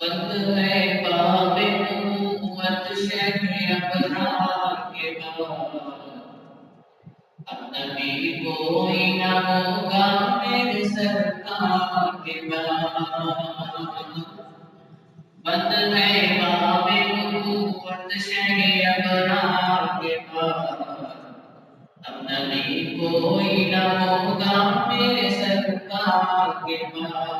بند ہے باب نبوت شہ ابرار کے بعد، اب نبی کوئی نہ ہوگا میرے سرکار کے بعد۔ بند ہے باب نبوت شہ ابرار کے بعد، اب نبی کوئی نہ ہوگا میرے سرکار کے بعد۔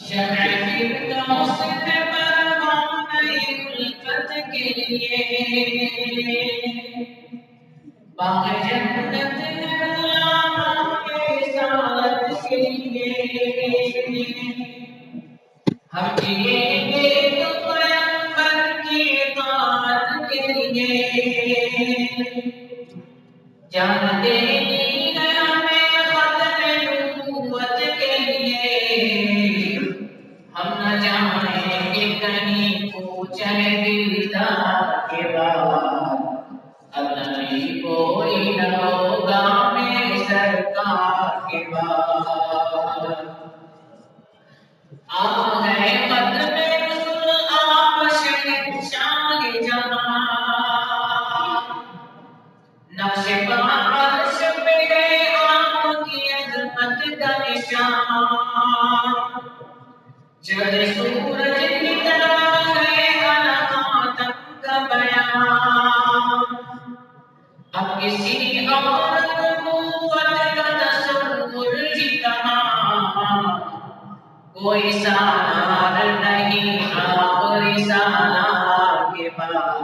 شمع فردوس ہے پروانۂ الفت کے لیے، باغ جنت ہے غلامان رسالت کے لیے، ہم جئیں گے تو پیغمبر کی اطاعت کے لیے، جان دینی ہے ہمیں ختم نبوت کے لیے، ہم نہ جائیں گے کہیں پوچھے دلدار کے بعد، اب نبی کوئی نہ ہوگا میرے سرکار کے بعد۔ آپ ہے قدم رسول آپ شہنشاہ جہاں، نقش پہ عرش پہ ہے آپ کی عظمت کا نشان، چہرے سورج کی طرح ہے علاماتم کا بیان، اب کسی اور نبوت کا تصور ہی کہاں، کوئی سالار نہیں آخری سالار کے بعد،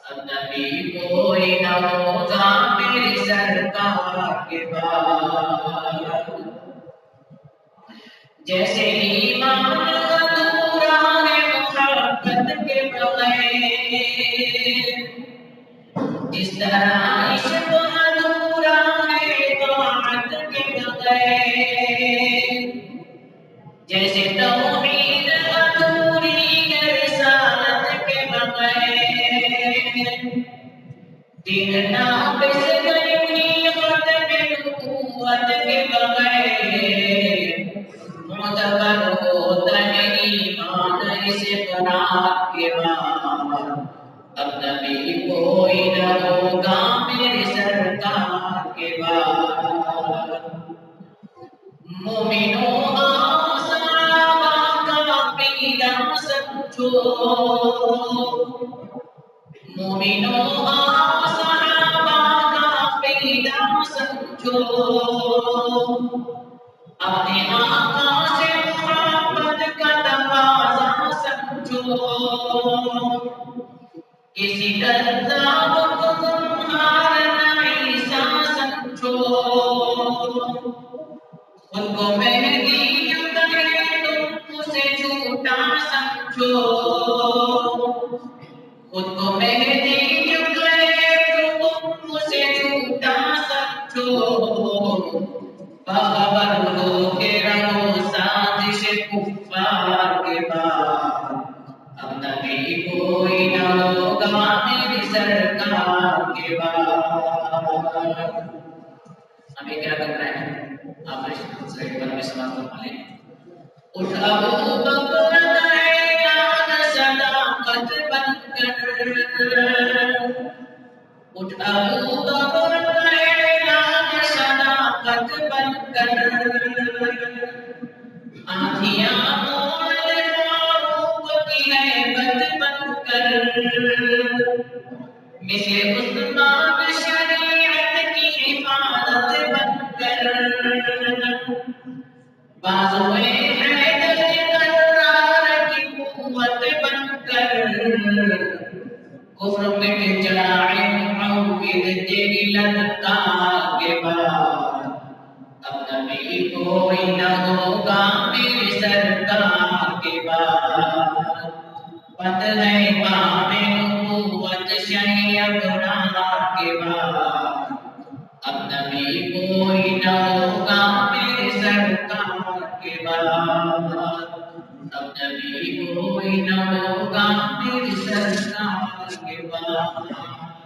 اب نبی کوئی نہ ہوگا میرے سرکار کے بعد۔ جیسے ایمان ادھورا ہے محبت کے بغیر، جس طرح عشق ادھورا ہے طاعت کے بغیر، جیسے توحید ادھوری ہے رسالت کے بغیر، دین ناقص نہیں ختم نبوت کے بغیر، معتبر ہوتا ہے ایمان اس اقرار کے بعد، اب نبی کوئی نہ ہوگا میرے سرکار کے بعد۔ مومنوں صحابہ کا پیرا سمجھو، مومنوں صحابہ کا پیرا سمجھو، اپنے آقا سے محبت کا تقاضا سمجھو، کسی کذاب کو تمہارا عیسیٰ سمجھو، خود کو مہدی جو کہے تم اسے جھوٹا سمجھو، خود کو مہدی جو کہے تم اسے جھوٹا سمجھو، باخبر ہو کہ رہو سازش کفار کے بعد، اب نبی کوئی نہ ہوگا میری سرکار کے بعد۔ ہمیں کیا کرنا ہے؟ آپ نے ایک بار میں سلام فرما لیں۔ اٹھ ابو بکر اعلان صداقت بن کر، اٹھ ابو بکر اعلان صداقت بن کر، آندھیاں مول فاروق کی ہیبت بن کر، مثل عثمان شریعت کی حفاظت بن کر، بازوئے حیدر کرار کی قوت بن کر، کفر مٹ جائے معوذ تیری للکار کے بعد، اب نبی کوئی نہ ہوگا میرے سرکار کے بعد۔ بند ہے باب نبوت شہ ابرار کے بعد، اب نبی کوئی نہ ہوگا میرے سرکار کے بعد، اب نبی کوئی نہ ہوگا میرے سرکار کے بعد۔